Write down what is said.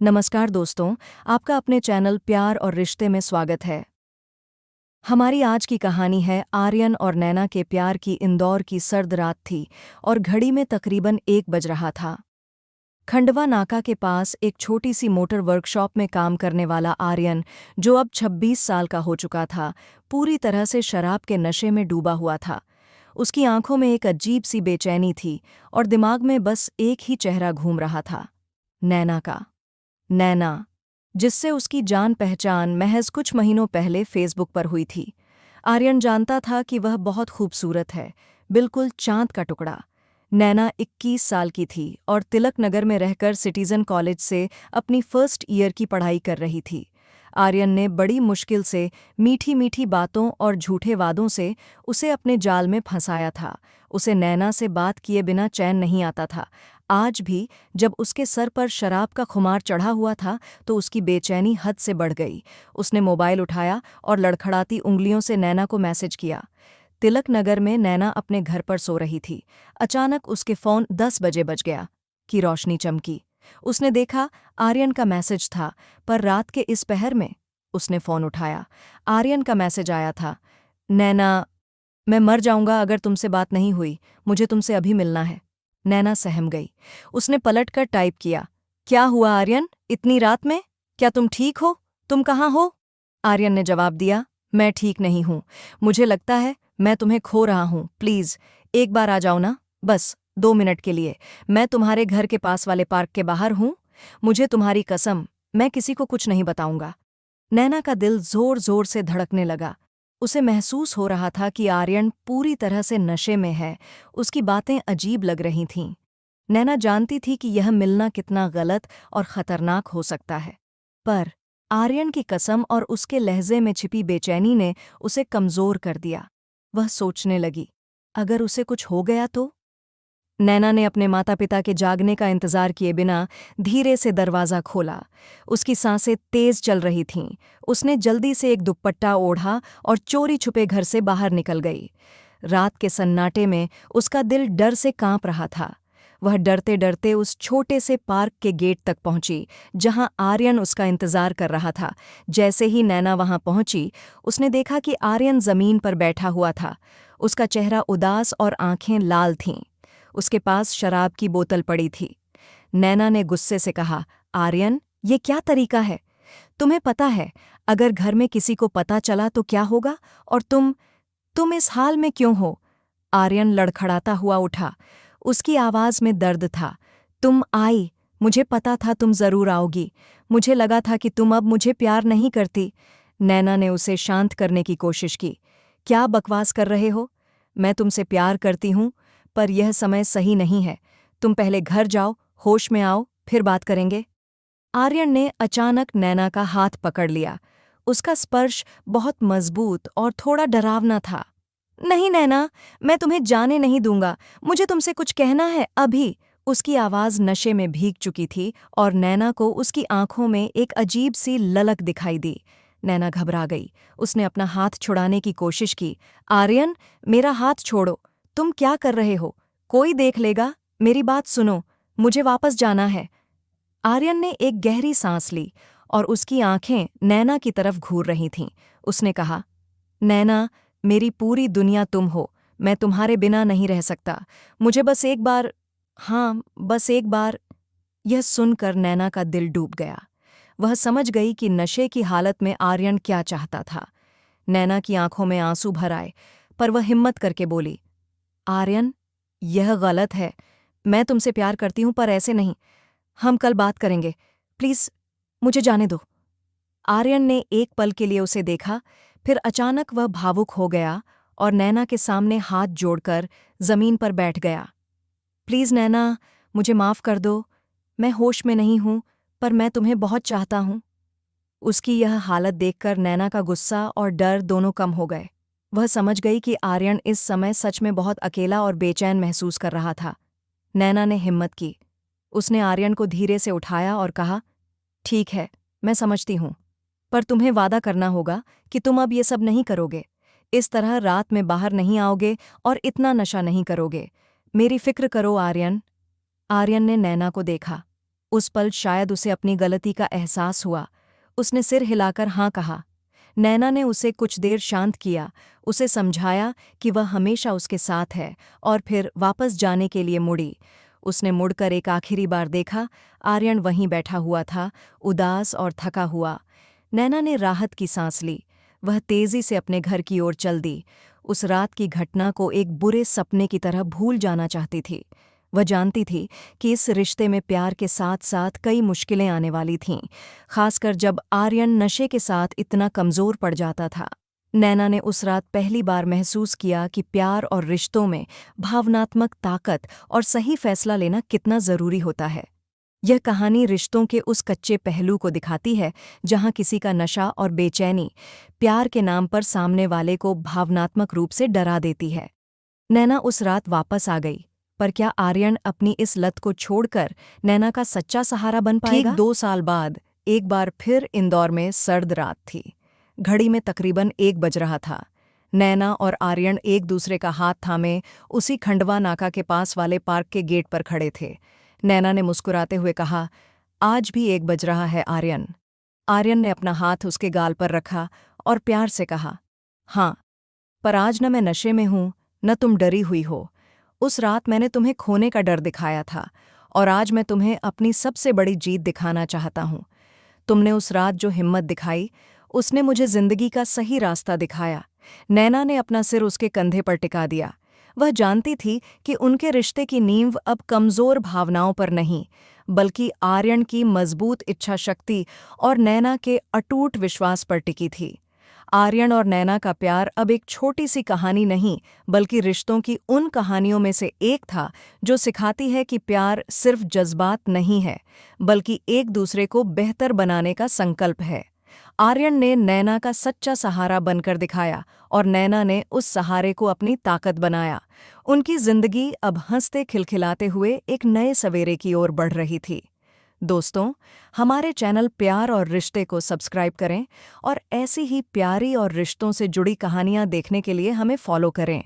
नमस्कार दोस्तों, आपका अपने चैनल प्यार और रिश्ते में स्वागत है। हमारी आज की कहानी है आर्यन और नैना के प्यार की। इंदौर की सर्द रात थी और घड़ी में तकरीबन 1 बज रहा था। खंडवा नाका के पास एक छोटी सी मोटर वर्कशॉप में काम करने वाला आर्यन, जो अब 26 साल का हो चुका था, पूरी तरह से शराब के नशे में डूबा हुआ था। उसकी आंखों में एक अजीब सी बेचैनी थी और दिमाग में बस एक ही चेहरा घूम रहा था, नैना का। नैना, जिससे उसकी जान पहचान महज कुछ महीनों पहले फेसबुक पर हुई थी। आर्यन जानता था कि वह बहुत खूबसूरत है, बिल्कुल चांद का टुकड़ा। नैना 21 साल की थी और तिलक नगर में रहकर सिटीजन कॉलेज से अपनी फर्स्ट ईयर की पढ़ाई कर रही थी। आर्यन ने बड़ी मुश्किल से मीठी मीठी बातों और झूठे वादों से उसे अपने जाल में फंसाया था। उसे नैना से बात किए बिना चैन नहीं आता था। आज भी जब उसके सर पर शराब का खुमार चढ़ा हुआ था तो उसकी बेचैनी हद से बढ़ गई। उसने मोबाइल उठाया और लड़खड़ाती उंगलियों से नैना को मैसेज किया। तिलक नगर में नैना अपने घर पर सो रही थी। अचानक उसके फ़ोन 10 बजे बज गया कि रोशनी चमकी। उसने देखा आर्यन का मैसेज था, पर रात के इस पहर में। उसने फ़ोन उठाया। आर्यन का मैसेज आया था, नैना, मैं मर जाऊंगा अगर तुमसे बात नहीं हुई, मुझे तुमसे अभी मिलना है। नैना सहम गई। उसने पलटकर टाइप किया, क्या हुआ आर्यन, इतनी रात में? क्या तुम ठीक हो? तुम कहाँ हो? आर्यन ने जवाब दिया, मैं ठीक नहीं हूँ। मुझे लगता है मैं तुम्हें खो रहा हूँ। प्लीज़ एक बार आ जाओ ना, बस 2 मिनट के लिए। मैं तुम्हारे घर के पास वाले पार्क के बाहर हूँ। मुझे तुम्हारी कसम, मैं किसी को कुछ नहीं बताऊंगा। नैना का दिल जोर जोर से धड़कने लगा। उसे महसूस हो रहा था कि आर्यन पूरी तरह से नशे में है। उसकी बातें अजीब लग रही थीं। नैना जानती थी कि यह मिलना कितना गलत और खतरनाक हो सकता है, पर आर्यन की कसम और उसके लहजे में छिपी बेचैनी ने उसे कमजोर कर दिया। वह सोचने लगी, अगर उसे कुछ हो गया तो? नैना ने अपने माता पिता के जागने का इंतजार किए बिना धीरे से दरवाज़ा खोला। उसकी सांसें तेज चल रही थीं। उसने जल्दी से एक दुपट्टा ओढ़ा और चोरी छुपे घर से बाहर निकल गई। रात के सन्नाटे में उसका दिल डर से कांप रहा था। वह डरते डरते उस छोटे से पार्क के गेट तक पहुंची, जहां आर्यन उसका इंतजार कर रहा था। जैसे ही नैना वहां पहुंची, उसने देखा कि आर्यन जमीन पर बैठा हुआ था। उसका चेहरा उदास और आंखें लाल थीं। उसके पास शराब की बोतल पड़ी थी। नैना ने गुस्से से कहा, आर्यन, ये क्या तरीका है? तुम्हें पता है अगर घर में किसी को पता चला तो क्या होगा? और तुम इस हाल में क्यों हो? आर्यन लड़खड़ाता हुआ उठा। उसकी आवाज में दर्द था। तुम आई, मुझे पता था तुम जरूर आओगी। मुझे लगा था कि तुम अब मुझे प्यार नहीं करती। नैना ने उसे शांत करने की कोशिश की। क्या बकवास कर रहे हो? मैं तुमसे प्यार करती हूं, पर यह समय सही नहीं है। तुम पहले घर जाओ, होश में आओ, फिर बात करेंगे। आर्यन ने अचानक नैना का हाथ पकड़ लिया। उसका स्पर्श बहुत मजबूत और थोड़ा डरावना था। नहीं नैना, मैं तुम्हें जाने नहीं दूंगा। मुझे तुमसे कुछ कहना है अभी। उसकी आवाज नशे में भीग चुकी थी और नैना को उसकी आंखों में एक अजीब सी ललक दिखाई दी। नैना घबरा गई। उसने अपना हाथ छुड़ाने की कोशिश की। आर्यन, मेरा हाथ छोड़ो। तुम क्या कर रहे हो? कोई देख लेगा। मेरी बात सुनो, मुझे वापस जाना है। आर्यन ने एक गहरी सांस ली और उसकी आंखें नैना की तरफ घूर रही थीं। उसने कहा, नैना, मेरी पूरी दुनिया तुम हो। मैं तुम्हारे बिना नहीं रह सकता। मुझे बस एक बार, हाँ, बस एक बार। यह सुनकर नैना का दिल डूब गया। वह समझ गई कि नशे की हालत में आर्यन क्या चाहता था। नैना की आंखों में आंसू भर आए, पर वह हिम्मत करके बोली, आर्यन, यह गलत है। मैं तुमसे प्यार करती हूं, पर ऐसे नहीं। हम कल बात करेंगे। प्लीज मुझे जाने दो। आर्यन ने एक पल के लिए उसे देखा, फिर अचानक वह भावुक हो गया और नैना के सामने हाथ जोड़कर जमीन पर बैठ गया। प्लीज नैना, मुझे माफ कर दो। मैं होश में नहीं हूं, पर मैं तुम्हें बहुत चाहता हूं। उसकी यह हालत देखकर नैना का गुस्सा और डर दोनों कम हो गए। वह समझ गई कि आर्यन इस समय सच में बहुत अकेला और बेचैन महसूस कर रहा था। नैना ने हिम्मत की। उसने आर्यन को धीरे से उठाया और कहा, ठीक है, मैं समझती हूं, पर तुम्हें वादा करना होगा कि तुम अब ये सब नहीं करोगे। इस तरह रात में बाहर नहीं आओगे और इतना नशा नहीं करोगे। मेरी फिक्र करो आर्यन। आर्यन ने नैना को देखा। उस पल शायद उसे अपनी गलती का एहसास हुआ। उसने सिर हिलाकर हाँ कहा। नैना ने उसे कुछ देर शांत किया, उसे समझाया कि वह हमेशा उसके साथ है, और फिर वापस जाने के लिए मुड़ी। उसने मुड़कर एक आखिरी बार देखा। आर्यन वहीं बैठा हुआ था, उदास और थका हुआ। नैना ने राहत की सांस ली। वह तेजी से अपने घर की ओर चल दी। उस रात की घटना को एक बुरे सपने की तरह भूल जाना चाहती थी। वह जानती थी कि इस रिश्ते में प्यार के साथ साथ कई मुश्किलें आने वाली थीं, खासकर जब आर्यन नशे के साथ इतना कमज़ोर पड़ जाता था। नैना ने उस रात पहली बार महसूस किया कि प्यार और रिश्तों में भावनात्मक ताकत और सही फैसला लेना कितना ज़रूरी होता है। यह कहानी रिश्तों के उस कच्चे पहलू को दिखाती है जहां किसी का नशा और बेचैनी प्यार के नाम पर सामने वाले को भावनात्मक रूप से डरा देती है। नैना उस रात वापस आ गई, पर क्या आर्यन अपनी इस लत को छोड़कर नैना का सच्चा सहारा बन पाएगा? ठीक 2 साल बाद एक बार फिर इंदौर में सर्द रात थी। घड़ी में तकरीबन 1 बज रहा था। नैना और आर्यन एक दूसरे का हाथ थामे उसी खंडवा नाका के पास वाले पार्क के गेट पर खड़े थे। नैना ने मुस्कुराते हुए कहा, आज भी 1 बज रहा है आर्यन। आर्यन ने अपना हाथ उसके गाल पर रखा और प्यार से कहा, हाँ, पर आज न मैं नशे में हूं, न तुम डरी हुई हो। उस रात मैंने तुम्हें खोने का डर दिखाया था, और आज मैं तुम्हें अपनी सबसे बड़ी जीत दिखाना चाहता हूं। तुमने उस रात जो हिम्मत दिखाई, उसने मुझे जिंदगी का सही रास्ता दिखाया। नैना ने अपना सिर उसके कंधे पर टिका दिया। वह जानती थी कि उनके रिश्ते की नींव अब कमजोर भावनाओं पर नहीं, बल्कि आर्यन की मजबूत इच्छा शक्ति और नैना के अटूट विश्वास पर टिकी थी। आर्यन और नैना का प्यार अब एक छोटी सी कहानी नहीं, बल्कि रिश्तों की उन कहानियों में से एक था जो सिखाती है कि प्यार सिर्फ जज्बात नहीं है, बल्कि एक दूसरे को बेहतर बनाने का संकल्प है। आर्यन ने नैना का सच्चा सहारा बनकर दिखाया, और नैना ने उस सहारे को अपनी ताकत बनाया। उनकी जिंदगी अब हंसते खिलखिलाते हुए एक नए सवेरे की ओर बढ़ रही थी। दोस्तों, हमारे चैनल प्यार और रिश्ते को सब्सक्राइब करें और ऐसी ही प्यारी और रिश्तों से जुड़ी कहानियां देखने के लिए हमें फॉलो करें।